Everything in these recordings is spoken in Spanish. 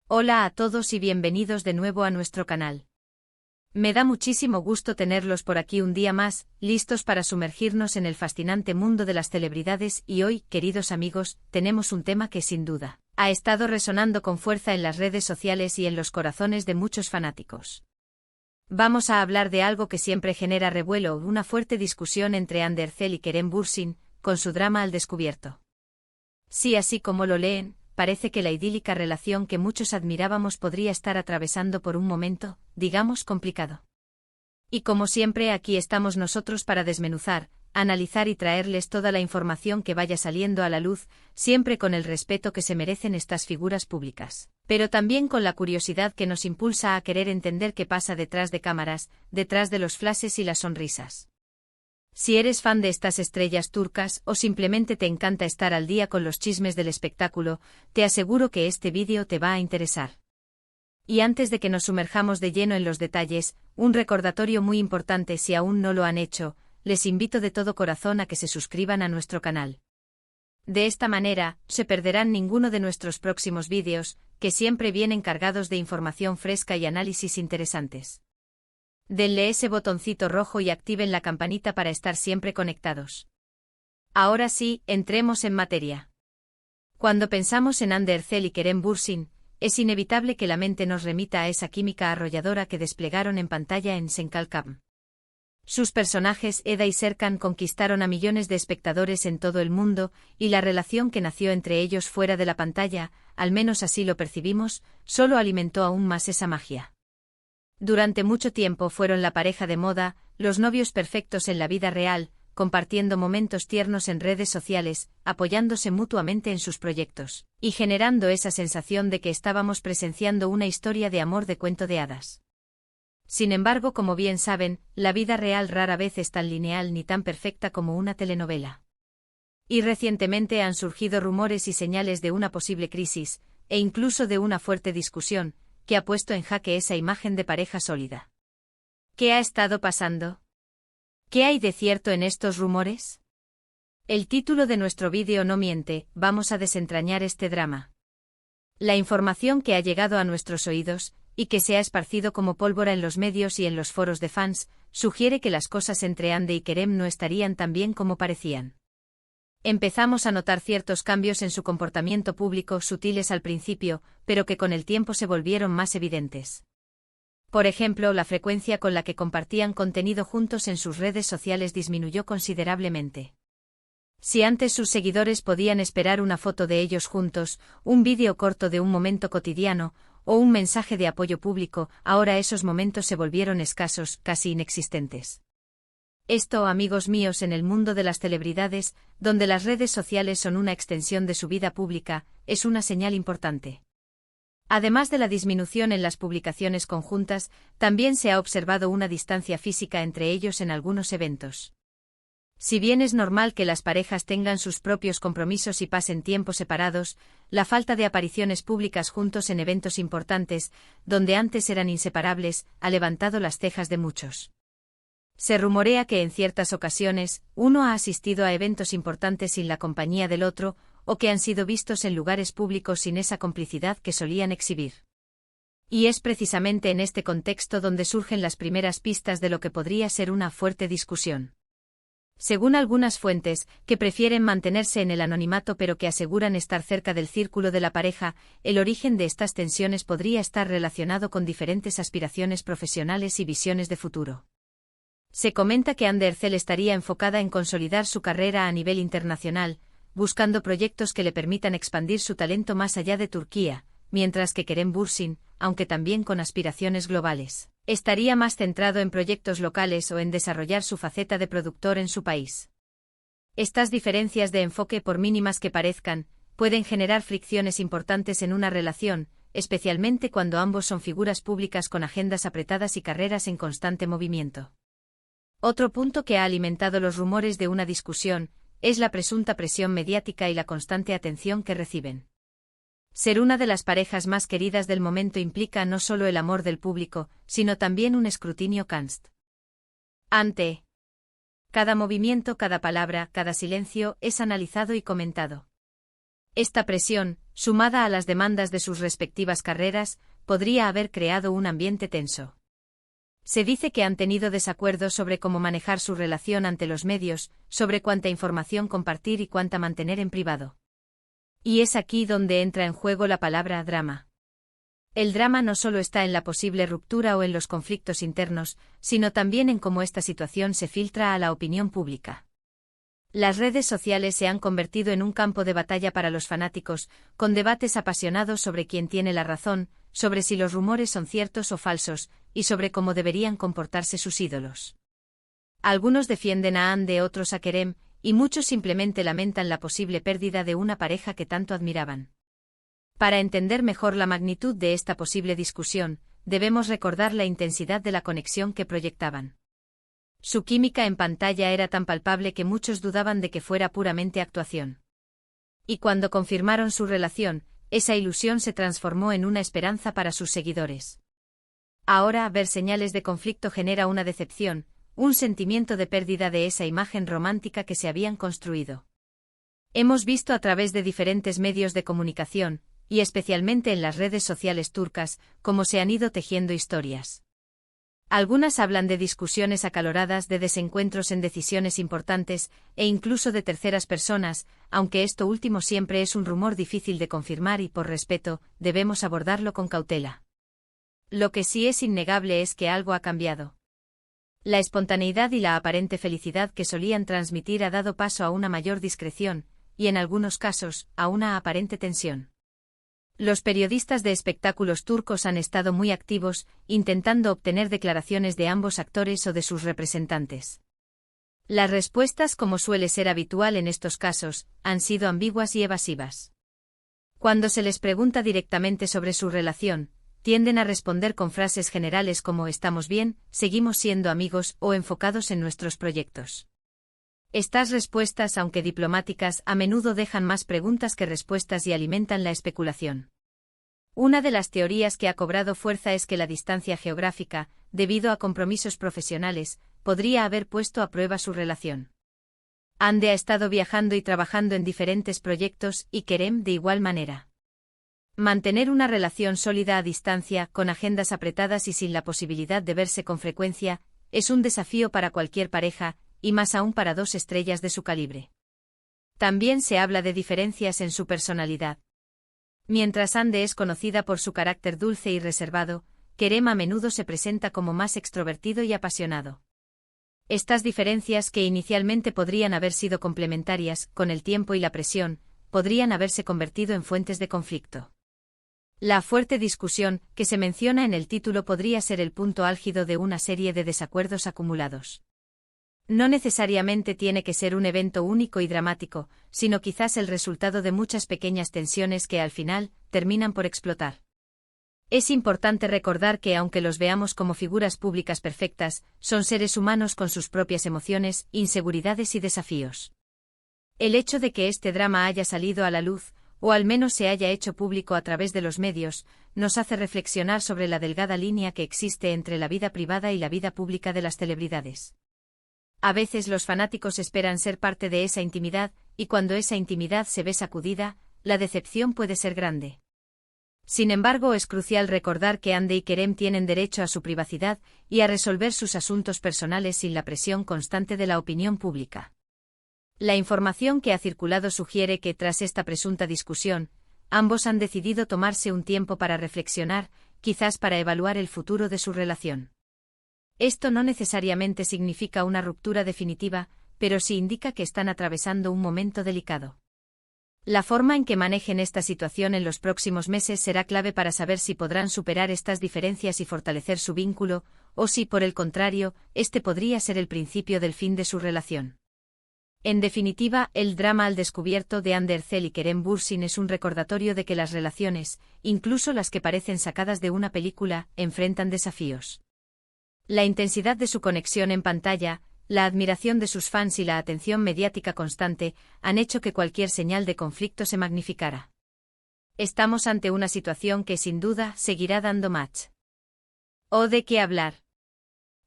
Hola a todos y bienvenidos de nuevo a nuestro canal. Me da muchísimo gusto tenerlos por aquí un día más, listos para sumergirnos en el fascinante mundo de las celebridades y hoy, queridos amigos, tenemos un tema que sin duda ha estado resonando con fuerza en las redes sociales y en los corazones de muchos fanáticos. Vamos a hablar de algo que siempre genera revuelo, una fuerte discusión entre Ander Zel y Kerem Bürsin, con su drama al descubierto. Sí, así como lo leen, parece que la idílica relación que muchos admirábamos podría estar atravesando por un momento, digamos, complicado. Y como siempre, aquí estamos nosotros para desmenuzar, analizar y traerles toda la información que vaya saliendo a la luz, siempre con el respeto que se merecen estas figuras públicas, pero también con la curiosidad que nos impulsa a querer entender qué pasa detrás de cámaras, detrás de los flashes y las sonrisas. Si eres fan de estas estrellas turcas o simplemente te encanta estar al día con los chismes del espectáculo, te aseguro que este vídeo te va a interesar. Y antes de que nos sumerjamos de lleno en los detalles, un recordatorio muy importante: si aún no lo han hecho, les invito de todo corazón a que se suscriban a nuestro canal. De esta manera, se perderán ninguno de nuestros próximos vídeos, que siempre vienen cargados de información fresca y análisis interesantes. Denle ese botoncito rojo y activen la campanita para estar siempre conectados. Ahora sí, entremos en materia. Cuando pensamos en Ander Zel y Kerem Bürsin, es inevitable que la mente nos remita a esa química arrolladora que desplegaron en pantalla en Senkalkam. Sus personajes Eda y Serkan conquistaron a millones de espectadores en todo el mundo, y la relación que nació entre ellos fuera de la pantalla, al menos así lo percibimos, solo alimentó aún más esa magia. Durante mucho tiempo fueron la pareja de moda, los novios perfectos en la vida real, compartiendo momentos tiernos en redes sociales, apoyándose mutuamente en sus proyectos, y generando esa sensación de que estábamos presenciando una historia de amor de cuento de hadas. Sin embargo, como bien saben, la vida real rara vez es tan lineal ni tan perfecta como una telenovela. Y recientemente han surgido rumores y señales de una posible crisis, e incluso de una fuerte discusión, que ha puesto en jaque esa imagen de pareja sólida. ¿Qué ha estado pasando? ¿Qué hay de cierto en estos rumores? El título de nuestro vídeo no miente, vamos a desentrañar este drama. La información que ha llegado a nuestros oídos, y que se ha esparcido como pólvora en los medios y en los foros de fans, sugiere que las cosas entre Ande y Kerem no estarían tan bien como parecían. Empezamos a notar ciertos cambios en su comportamiento público, sutiles al principio, pero que con el tiempo se volvieron más evidentes. Por ejemplo, la frecuencia con la que compartían contenido juntos en sus redes sociales disminuyó considerablemente. Si antes sus seguidores podían esperar una foto de ellos juntos, un vídeo corto de un momento cotidiano, o un mensaje de apoyo público, ahora esos momentos se volvieron escasos, casi inexistentes. Esto, amigos míos, en el mundo de las celebridades, donde las redes sociales son una extensión de su vida pública, es una señal importante. Además de la disminución en las publicaciones conjuntas, también se ha observado una distancia física entre ellos en algunos eventos. Si bien es normal que las parejas tengan sus propios compromisos y pasen tiempo separados, la falta de apariciones públicas juntos en eventos importantes, donde antes eran inseparables, ha levantado las cejas de muchos. Se rumorea que en ciertas ocasiones, uno ha asistido a eventos importantes sin la compañía del otro, o que han sido vistos en lugares públicos sin esa complicidad que solían exhibir. Y es precisamente en este contexto donde surgen las primeras pistas de lo que podría ser una fuerte discusión. Según algunas fuentes, que prefieren mantenerse en el anonimato pero que aseguran estar cerca del círculo de la pareja, el origen de estas tensiones podría estar relacionado con diferentes aspiraciones profesionales y visiones de futuro. Se comenta que Ander Zel estaría enfocada en consolidar su carrera a nivel internacional, buscando proyectos que le permitan expandir su talento más allá de Turquía, mientras que Kerem Bürsin, aunque también con aspiraciones globales, estaría más centrado en proyectos locales o en desarrollar su faceta de productor en su país. Estas diferencias de enfoque, por mínimas que parezcan, pueden generar fricciones importantes en una relación, especialmente cuando ambos son figuras públicas con agendas apretadas y carreras en constante movimiento. Otro punto que ha alimentado los rumores de una discusión es la presunta presión mediática y la constante atención que reciben. Ser una de las parejas más queridas del momento implica no solo el amor del público, sino también un escrutinio constante. Cada movimiento, cada palabra, cada silencio es analizado y comentado. Esta presión, sumada a las demandas de sus respectivas carreras, podría haber creado un ambiente tenso. Se dice que han tenido desacuerdos sobre cómo manejar su relación ante los medios, sobre cuánta información compartir y cuánta mantener en privado. Y es aquí donde entra en juego la palabra drama. El drama no solo está en la posible ruptura o en los conflictos internos, sino también en cómo esta situación se filtra a la opinión pública. Las redes sociales se han convertido en un campo de batalla para los fanáticos, con debates apasionados sobre quién tiene la razón, sobre si los rumores son ciertos o falsos, y sobre cómo deberían comportarse sus ídolos. Algunos defienden a Ande, otros a Kerem, y muchos simplemente lamentan la posible pérdida de una pareja que tanto admiraban. Para entender mejor la magnitud de esta posible discusión, debemos recordar la intensidad de la conexión que proyectaban. Su química en pantalla era tan palpable que muchos dudaban de que fuera puramente actuación. Y cuando confirmaron su relación, esa ilusión se transformó en una esperanza para sus seguidores. Ahora, ver señales de conflicto genera una decepción, un sentimiento de pérdida de esa imagen romántica que se habían construido. Hemos visto a través de diferentes medios de comunicación, y especialmente en las redes sociales turcas, cómo se han ido tejiendo historias. Algunas hablan de discusiones acaloradas, de desencuentros en decisiones importantes, e incluso de terceras personas, aunque esto último siempre es un rumor difícil de confirmar y por respeto, debemos abordarlo con cautela. Lo que sí es innegable es que algo ha cambiado. La espontaneidad y la aparente felicidad que solían transmitir ha dado paso a una mayor discreción, y en algunos casos, a una aparente tensión. Los periodistas de espectáculos turcos han estado muy activos, intentando obtener declaraciones de ambos actores o de sus representantes. Las respuestas, como suele ser habitual en estos casos, han sido ambiguas y evasivas. Cuando se les pregunta directamente sobre su relación, tienden a responder con frases generales como «estamos bien», «seguimos siendo amigos» o «enfocados en nuestros proyectos». Estas respuestas, aunque diplomáticas, a menudo dejan más preguntas que respuestas y alimentan la especulación. Una de las teorías que ha cobrado fuerza es que la distancia geográfica, debido a compromisos profesionales, podría haber puesto a prueba su relación. Hande ha estado viajando y trabajando en diferentes proyectos y Kerem de igual manera. Mantener una relación sólida a distancia, con agendas apretadas y sin la posibilidad de verse con frecuencia, es un desafío para cualquier pareja, y más aún para dos estrellas de su calibre. También se habla de diferencias en su personalidad. Mientras Hande es conocida por su carácter dulce y reservado, Kerem a menudo se presenta como más extrovertido y apasionado. Estas diferencias, que inicialmente podrían haber sido complementarias, con el tiempo y la presión, podrían haberse convertido en fuentes de conflicto. La fuerte discusión, que se menciona en el título, podría ser el punto álgido de una serie de desacuerdos acumulados. No necesariamente tiene que ser un evento único y dramático, sino quizás el resultado de muchas pequeñas tensiones que al final terminan por explotar. Es importante recordar que aunque los veamos como figuras públicas perfectas, son seres humanos con sus propias emociones, inseguridades y desafíos. El hecho de que este drama haya salido a la luz, o al menos se haya hecho público a través de los medios, nos hace reflexionar sobre la delgada línea que existe entre la vida privada y la vida pública de las celebridades. A veces los fanáticos esperan ser parte de esa intimidad, y cuando esa intimidad se ve sacudida, la decepción puede ser grande. Sin embargo, es crucial recordar que Hande y Kerem tienen derecho a su privacidad y a resolver sus asuntos personales sin la presión constante de la opinión pública. La información que ha circulado sugiere que, tras esta presunta discusión, ambos han decidido tomarse un tiempo para reflexionar, quizás para evaluar el futuro de su relación. Esto no necesariamente significa una ruptura definitiva, pero sí indica que están atravesando un momento delicado. La forma en que manejen esta situación en los próximos meses será clave para saber si podrán superar estas diferencias y fortalecer su vínculo, o si, por el contrario, este podría ser el principio del fin de su relación. En definitiva, el drama al descubierto de Hande Erçel y Kerem Bürsin es un recordatorio de que las relaciones, incluso las que parecen sacadas de una película, enfrentan desafíos. La intensidad de su conexión en pantalla, la admiración de sus fans y la atención mediática constante han hecho que cualquier señal de conflicto se magnificara. Estamos ante una situación que sin duda seguirá dando match. ¿O de qué hablar?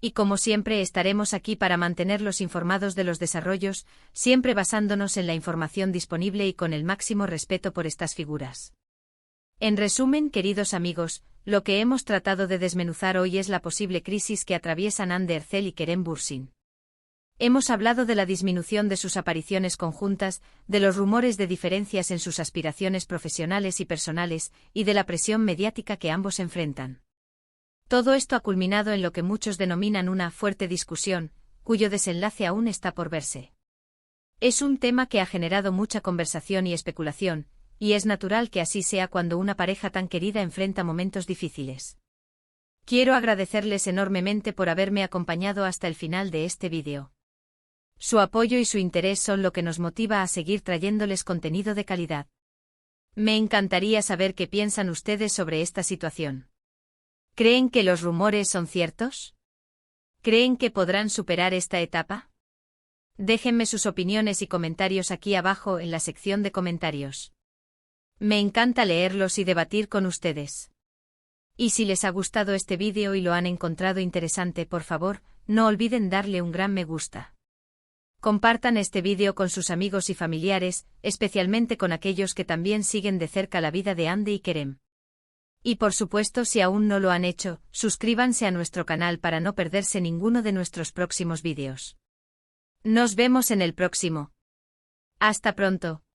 Y como siempre estaremos aquí para mantenerlos informados de los desarrollos, siempre basándonos en la información disponible y con el máximo respeto por estas figuras. En resumen, queridos amigos, lo que hemos tratado de desmenuzar hoy es la posible crisis que atraviesan Hande Erçel y Kerem Bürsin. Hemos hablado de la disminución de sus apariciones conjuntas, de los rumores de diferencias en sus aspiraciones profesionales y personales, y de la presión mediática que ambos enfrentan. Todo esto ha culminado en lo que muchos denominan una fuerte discusión, cuyo desenlace aún está por verse. Es un tema que ha generado mucha conversación y especulación, y es natural que así sea cuando una pareja tan querida enfrenta momentos difíciles. Quiero agradecerles enormemente por haberme acompañado hasta el final de este vídeo. Su apoyo y su interés son lo que nos motiva a seguir trayéndoles contenido de calidad. Me encantaría saber qué piensan ustedes sobre esta situación. ¿Creen que los rumores son ciertos? ¿Creen que podrán superar esta etapa? Déjenme sus opiniones y comentarios aquí abajo en la sección de comentarios. Me encanta leerlos y debatir con ustedes. Y si les ha gustado este vídeo y lo han encontrado interesante, por favor, no olviden darle un gran me gusta. Compartan este vídeo con sus amigos y familiares, especialmente con aquellos que también siguen de cerca la vida de Hande y Kerem. Y por supuesto, si aún no lo han hecho, suscríbanse a nuestro canal para no perderse ninguno de nuestros próximos vídeos. Nos vemos en el próximo. Hasta pronto.